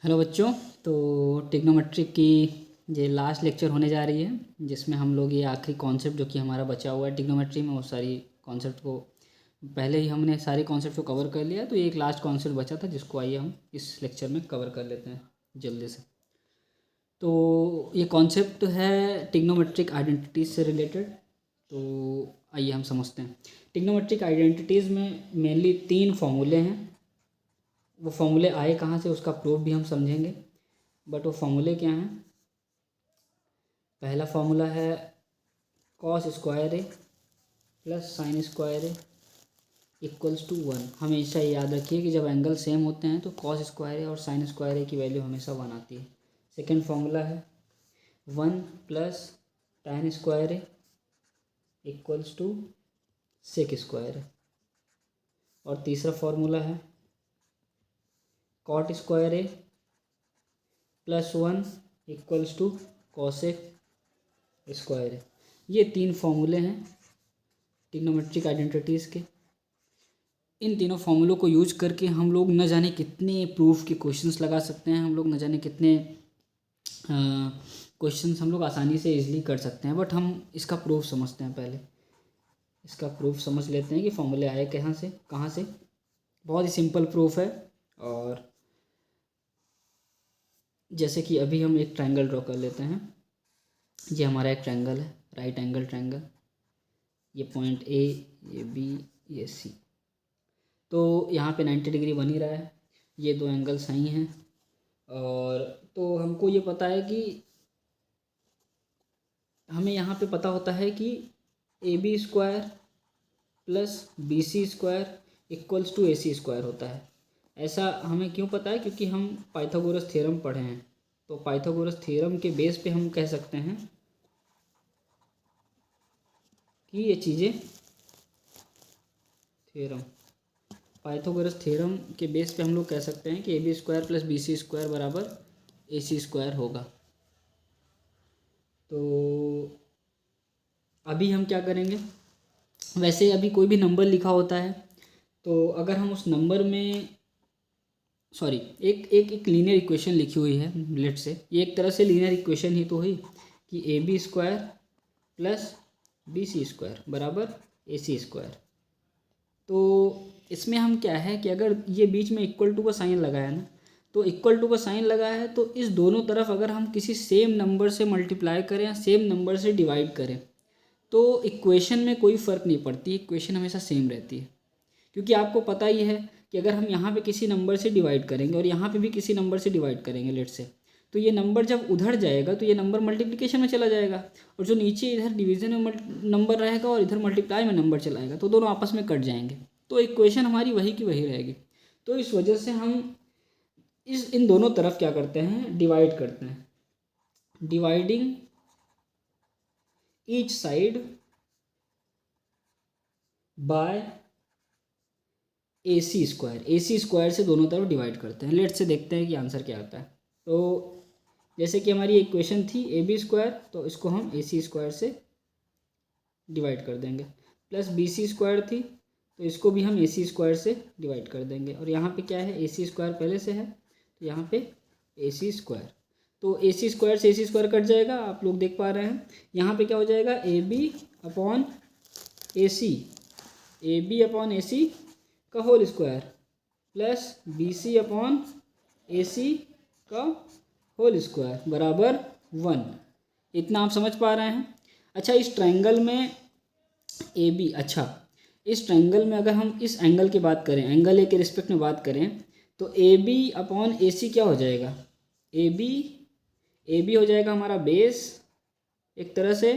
Hello बच्चों। तो trigonometry की ये लास्ट लेक्चर होने जा रही है, जिसमें हम लोग ये आखिरी कॉन्सेप्ट जो कि हमारा बचा हुआ है ट्रिग्नोमेट्री में, वो सारी कॉन्सेप्ट को पहले ही हमने सारे कॉन्सेप्ट को कवर कर लिया। तो ये एक लास्ट कॉन्सेप्ट बचा था, जिसको आइए हम इस लेक्चर में कवर कर लेते हैं जल्दी से। तो ये कॉन्सेप्ट है ट्रिग्नोमेट्रिक आइडेंटिटीज़ से रिलेटेड। तो आइए हम समझते हैं। ट्रिग्नोमेट्रिक आइडेंटिटीज़ में मेनली 3 फॉर्मूले हैं। वो फॉर्मूले आए कहाँ से उसका प्रूफ भी हम समझेंगे, बट वो फॉर्मूले क्या हैं। पहला फॉर्मूला है cos square A plus sine square A equals to 1। हमेशा याद रखिए कि जब एंगल सेम होते हैं तो कॉस स्क्वायर ए और साइन स्क्वायर ए की वैल्यू हमेशा 1 आती है। सेकेंड फॉर्मूला है 1 plus tan square A equals to sec square A. और तीसरा फॉर्मूला है cot square A plus 1 equals to cosec square है। ये 3 फॉर्मूले हैं ट्रिग्नोमेट्रिक आइडेंटिटीज़ के। इन तीनों फॉर्मूलों को यूज करके हम लोग न जाने कितने प्रूफ के क्वेश्चंस लगा सकते हैं, हम लोग न जाने कितने क्वेश्चंस हम लोग आसानी से इजीली कर सकते हैं। बट हम इसका प्रूफ समझते हैं। पहले इसका प्रूफ समझ लेते हैं कि फॉर्मूले आए कहाँ से। बहुत ही सिंपल प्रूफ है। और जैसे कि अभी हम एक ट्रायंगल ड्रॉ कर लेते हैं। ये हमारा एक ट्रायंगल है, राइट एंगल ट्रायंगल। ये पॉइंट ए, ये बी, ये सी। तो यहाँ पे 90 डिग्री बन ही रहा है। ये 2 एंगल सही हैं। और तो हमको ये पता है कि हमें यहाँ पे पता होता है कि A B square plus B C square equals to A C square होता है। ऐसा हमें क्यों पता है? क्योंकि हम पाइथागोरस थ्योरम पढ़े हैं। तो पाइथागोरस थ्योरम के बेस पे हम कह सकते हैं कि ये चीज़ें पाइथागोरस थ्योरम के बेस पे हम लोग कह सकते हैं कि A B square plus B C square बराबर ए सी स्क्वायर होगा। तो अभी हम क्या करेंगे, वैसे अभी कोई भी नंबर लिखा होता है तो अगर हम उस नंबर में एक लीनियर इक्वेशन लिखी हुई है, लेट से ये एक तरह से लीनियर इक्वेशन ही तो हुई कि A B square plus B C square बराबर ए सी स्क्वायर। तो इसमें हम क्या है कि अगर ये बीच में इक्वल टू का साइन लगाया ना, तो इक्वल टू का साइन लगाया है तो इस दोनों तरफ अगर हम किसी सेम नंबर से मल्टीप्लाई करें या सेम नंबर से डिवाइड करें तो इक्वेशन में कोई फ़र्क नहीं पड़ती, इक्वेशन हमेशा सेम रहती है। क्योंकि आपको पता ही है कि अगर हम यहाँ पे किसी नंबर से डिवाइड करेंगे और यहाँ पे भी किसी नंबर से डिवाइड करेंगे लेट से, तो ये नंबर जब उधर जाएगा तो ये नंबर मल्टीप्लिकेशन में चला जाएगा, और जो नीचे इधर डिवीजन में नंबर रहेगा और इधर मल्टीप्लाई में नंबर चलाएगा, तो दोनों आपस में कट जाएंगे। तो इक्वेशन हमारी वही की वही रहेगी। तो इस वजह से हम इन दोनों तरफ क्या करते हैं, डिवाइड करते हैं। Dividing each side by A C square से दोनों तरफ डिवाइड करते हैं। लेट से देखते हैं कि आंसर क्या आता है। तो जैसे कि हमारी इक्वेशन थी ए बी स्क्वायर, तो इसको हम ए सी स्क्वायर से डिवाइड कर देंगे। प्लस बी सी स्क्वायर थी तो इसको भी हम ए सी स्क्वायर से डिवाइड कर देंगे। और यहाँ पे क्या है, ए सी स्क्वायर पहले से है तो यहाँ पे ए सी स्क्वायर। तो ए सी स्क्वायर से ए सी स्क्वायर कट जाएगा, आप लोग देख पा रहे हैं। यहाँ पे क्या हो जाएगा, ए बी अपॉन ए सी का whole square plus B C upon A C का होल स्क्वायर बराबर 1। इतना आप समझ पा रहे हैं। अच्छा, इस ट्रायंगल में ए बी, इस ट्रायंगल में अगर हम इस एंगल की बात करें, एंगल ए के रिस्पेक्ट में बात करें, तो ए बी अपॉन ए सी क्या हो जाएगा, ए बी हो जाएगा हमारा बेस एक तरह से।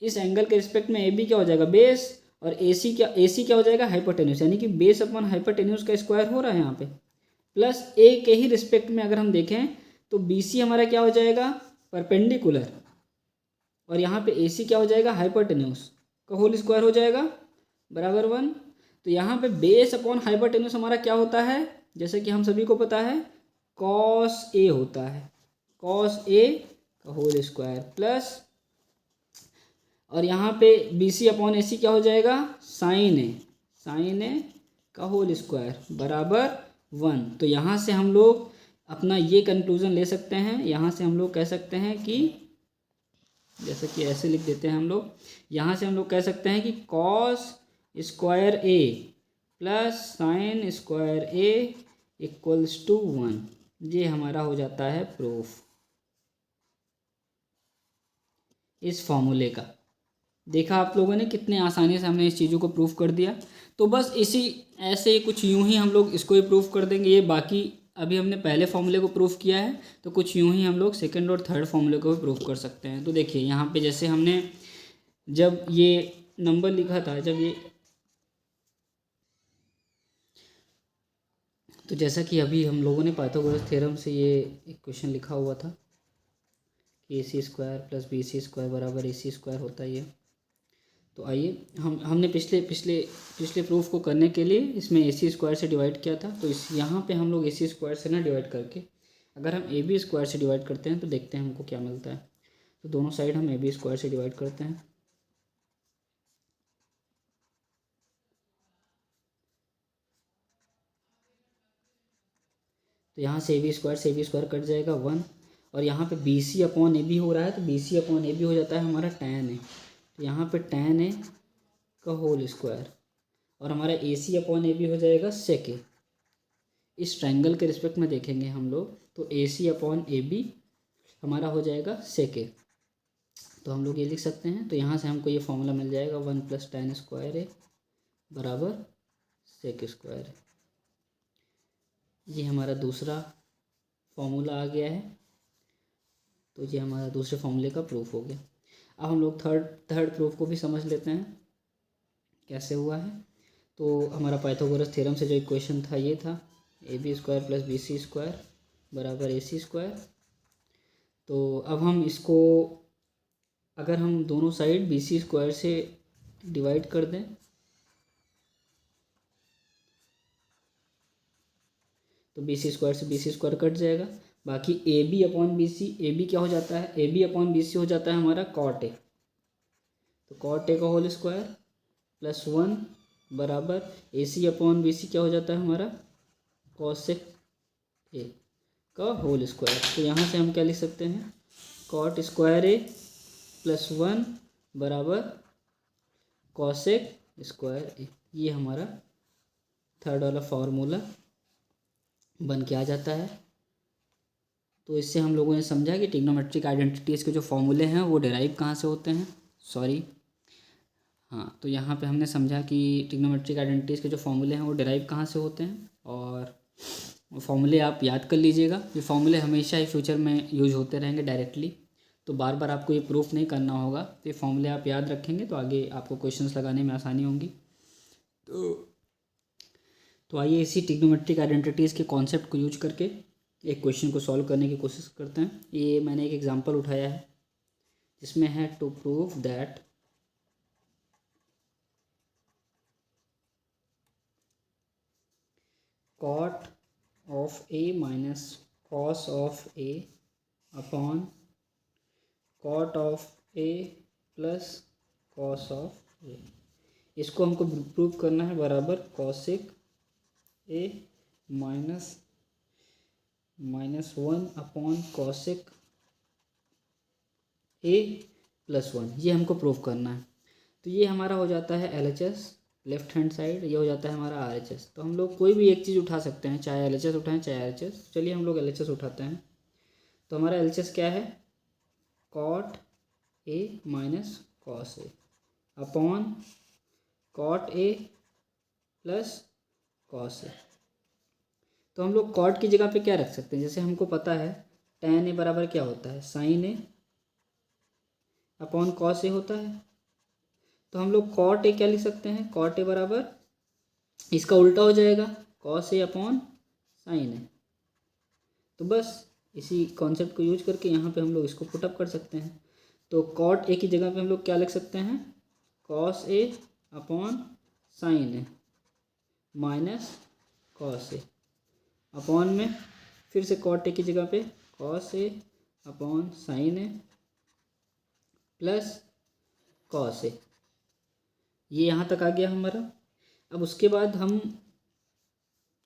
इस एंगल के रिस्पेक्ट में ए बी क्या हो जाएगा, बेस, और ए सी क्या हो जाएगा, हाइपोटेन्यूस, यानी कि बेस अपॉन हाइपोटेन्यूस का स्क्वायर हो रहा है यहाँ पे। प्लस ए के ही रिस्पेक्ट में अगर हम देखें तो बी सी हमारा क्या हो जाएगा, परपेंडिकुलर, और यहाँ पे ए सी क्या हो जाएगा, हाइपोटेन्यूस का होल स्क्वायर हो जाएगा बराबर 1। तो यहाँ पे बेस अपॉन हाइपोटेन्यूस हमारा क्या होता है, जैसे कि हम सभी को पता है, कॉस ए होता है, कॉस ए का होल स्क्वायर प्लस, और यहाँ पे बी सी अपॉन ए सी क्या हो जाएगा, साइन ए का होल स्क्वायर बराबर 1। तो यहाँ से हम लोग अपना ये कंक्लूज़न ले सकते हैं। यहाँ से हम लोग कह सकते हैं कि जैसे कि ऐसे लिख देते हैं हम लोग, यहाँ से हम लोग कह सकते हैं कि cos square A plus sine square A equals to 1। ये हमारा हो जाता है प्रूफ इस फॉर्मूले का। देखा आप लोगों ने कितने आसानी से हमने इस चीज़ों को प्रूफ कर दिया। तो बस इसी ऐसे कुछ यूं ही हम लोग इसको ही प्रूफ कर देंगे। ये बाकी अभी हमने पहले फॉर्मूले को प्रूफ किया है, तो कुछ यूं ही हम लोग सेकंड और थर्ड फॉर्मूले को भी प्रूफ कर सकते हैं। तो देखिए यहाँ पे जैसे हमने जब ये नंबर लिखा था, जब ये, तो जैसा कि अभी हम लोगों ने पाइथागोरस थ्योरम से ये एक क्वेश्चन लिखा हुआ था कि A C square plus B C square बराबर ए सी स्क्वायर होता है ये। तो आइए हमने पिछले पिछले पिछले प्रूफ को करने के लिए इसमें ए सी स्क्वायर से डिवाइड किया था। तो इस यहाँ पे हम लोग ए सी स्क्वायर से ना डिवाइड करके अगर हम ए बी स्क्वायर से डिवाइड करते हैं तो देखते हैं हमको क्या मिलता है। तो दोनों साइड हम ए बी स्क्वायर से डिवाइड करते हैं। तो यहाँ से ए बी स्क्वायर कट जाएगा 1, और यहाँ पे B C upon A B हो रहा है, तो B C upon A B हो जाता है हमारा tan ए। तो यहाँ पे tan ए का होल स्क्वायर, और हमारा ए सी अपॉन ए बी हो जाएगा सेक ए। इस ट्रायंगल के रिस्पेक्ट में देखेंगे हम लोग, तो ए सी अपॉन ए बी हमारा हो जाएगा सेक ए। तो हम लोग ये लिख सकते हैं। तो यहाँ से हमको ये फॉर्मूला मिल जाएगा 1 प्लस tan स्क्वायर ए बराबर सेक स्क्वायर ए। ये हमारा दूसरा फॉर्मूला आ गया है। तो ये हमारा दूसरे फॉर्मूले का प्रूफ हो गया। अब हम लोग थर्ड प्रूफ को भी समझ लेते हैं कैसे हुआ है। तो हमारा पाइथागोरस थ्योरम से जो इक्वेशन था ये था A B square plus B C square बराबर ए सी स्क्वायर। तो अब हम इसको अगर हम दोनों साइड बी सी स्क्वायर से डिवाइड कर दें तो बी सी स्क्वायर से बी सी स्क्वायर कट जाएगा। बाकी A B upon B C, A B क्या हो जाता है, A B upon B C हो जाता है हमारा कॉट ए। तो कॉट ए का होल स्क्वायर प्लस 1 बराबर ए सी अपॉन बी सी क्या हो जाता है हमारा कॉसेक ए का होल स्क्वायर। तो यहाँ से हम क्या लिख सकते हैं, कॉट स्क्वायर ए प्लस 1 बराबर कॉसेक स्क्वायर ए। ये हमारा थर्ड वाला फार्मूला बन के आ जाता है। तो इससे हम लोगों ने समझा कि ट्रिग्नोमेट्रिक आइडेंटिटीज़ के जो फॉर्मूले हैं वो डिराइव कहाँ से होते हैं, हाँ, तो यहाँ पे हमने समझा कि ट्रिग्नोमेट्रिक आइडेंटिटीज़ के जो फॉर्मूले हैं वो डिराइव कहाँ से होते हैं। और फॉर्मूले आप याद कर लीजिएगा, ये फॉर्मूले हमेशा ही फ्यूचर में यूज होते रहेंगे डायरेक्टली। तो बार बार आपको ये प्रूफ नहीं करना होगा। तो ये फॉर्मूले आप याद रखेंगे तो आगे आपको क्वेश्चंस लगाने में आसानी होंगी। तो आइए इसी ट्रिग्नोमेट्रिक आइडेंटिटीज़ के कॉन्सेप्ट को यूज करके एक क्वेश्चन को सॉल्व करने की कोशिश करते हैं। ये मैंने एक एग्जांपल उठाया है जिसमें है to prove that cot of A minus cos of A upon cot of A plus cos of A. इसको हमको प्रूव करना है बराबर cosec A minus 1 upon cosec A plus 1, ये हमको प्रूव करना है। तो ये हमारा हो जाता है LHS लेफ्ट हैंड साइड, ये हो जाता है हमारा RHS। तो हम लोग कोई भी एक चीज़ उठा सकते हैं, चाहे LHS उठाएं चाहे RHS। चलिए हम लोग LHS उठाते हैं। तो हमारा LHS क्या है, cot A minus cos A upon cot A plus cos A. तो हम लोग कॉट की जगह पे क्या रख सकते हैं, जैसे हमको पता है tan ए बराबर क्या होता है, sign A upon cos A होता है। तो हम लोग कॉट ए क्या लिख सकते हैं, कॉट ए बराबर इसका उल्टा हो जाएगा कॉस ए अपॉन साइन ए। तो बस इसी कॉन्सेप्ट को यूज करके यहाँ पे हम लोग इसको पुटअप कर सकते हैं। तो कॉट ए की जगह पे हम लोग क्या लिख सकते हैं, cos A upon sine A minus cos A upon में फिर से कॉट ए की जगह पे cos A upon sine A plus cos ए। ये यहाँ तक आ गया हमारा। अब उसके बाद हम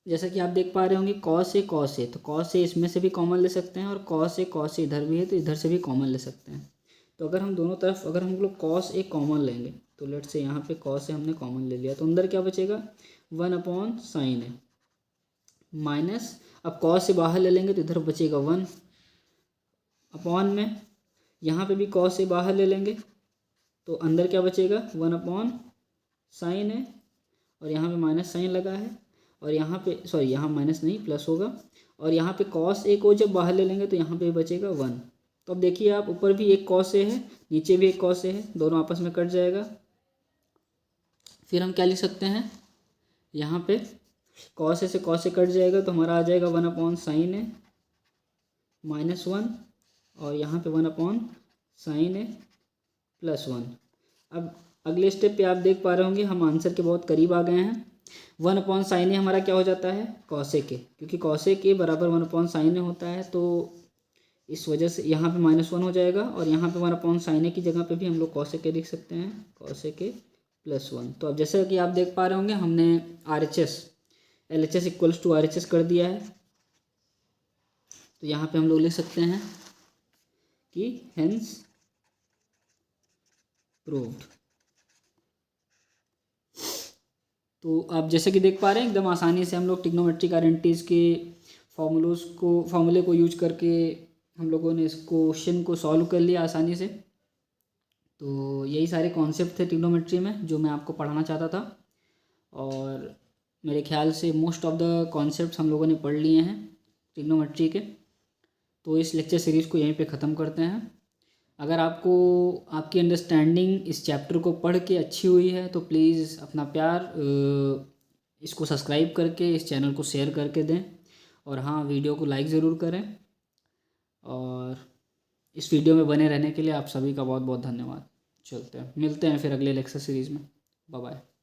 जैसा कि आप देख पा रहे होंगे कॉस ए, तो कॉस ए इसमें से भी कॉमन ले सकते हैं और कॉस ए इधर भी है तो इधर से भी कॉमन ले सकते हैं। तो अगर हम दोनों तरफ अगर हम लोग कॉस ए कॉमन लेंगे तो लेट से यहाँ पे कॉस ए हमने कॉमन ले लिया तो अंदर क्या बचेगा 1/sin ए माइनस, अब कॉस से बाहर ले लेंगे तो इधर बचेगा 1 अपॉन में, यहाँ पे भी कॉस से बाहर ले लेंगे तो अंदर क्या बचेगा 1/sin है और यहाँ पे माइनस साइन लगा है और यहाँ पे सॉरी यहाँ माइनस नहीं प्लस होगा और यहाँ पे कॉस ए को जब बाहर ले लेंगे तो यहाँ पे बचेगा 1। तो अब देखिए आप ऊपर भी एक कॉस ए है नीचे भी एक कॉस ए है, दोनों आपस में कट जाएगा। फिर हम क्या लिख सकते हैं यहाँ पे कॉस ए से कॉस ए कट जाएगा तो हमारा आ जाएगा 1/sin ए -1 और यहाँ पे 1/sin ए +1। अब अगले स्टेप पे आप देख पा रहे होंगे हम आंसर के बहुत करीब आ गए हैं। 1/sin ए हमारा क्या हो जाता है cos के, क्योंकि cos के बराबर 1/sin ए होता है तो इस वजह से यहाँ पे -1 हो जाएगा और यहाँ पे 1/sin ए की जगह पे भी हम लोग cos के लिख सकते हैं cos के +1। तो अब जैसे कि आप देख पा रहे होंगे हमने RHS LHS = RHS कर दिया है तो यहाँ पे हम लोग लिख सकते हैं कि हेंस प्रूव्ड। तो आप जैसे कि देख पा रहे हैं एकदम आसानी से हम लोग ट्रिग्नोमेट्रिक आइडेंटिटीज़ के फॉर्मूले को यूज करके हम लोगों ने इस क्वेश्चन को सॉल्व कर लिया आसानी से। तो यही सारे कॉन्सेप्ट थे ट्रिग्नोमेट्री में जो मैं आपको पढ़ाना चाहता था और मेरे ख्याल से मोस्ट ऑफ द कॉन्सेप्ट्स हम लोगों ने पढ़ लिए हैं ट्रिग्नोमेट्री के। तो इस लेक्चर सीरीज़ को यहीं पे ख़त्म करते हैं। अगर आपको आपकी अंडरस्टैंडिंग इस चैप्टर को पढ़ के अच्छी हुई है तो प्लीज़ अपना प्यार इसको सब्सक्राइब करके इस चैनल को शेयर करके दें और हाँ वीडियो को लाइक ज़रूर करें और इस वीडियो में बने रहने के लिए आप सभी का बहुत बहुत धन्यवाद। चलते हैं मिलते हैं फिर अगले लेक्चर सीरीज़ में। Bye bye.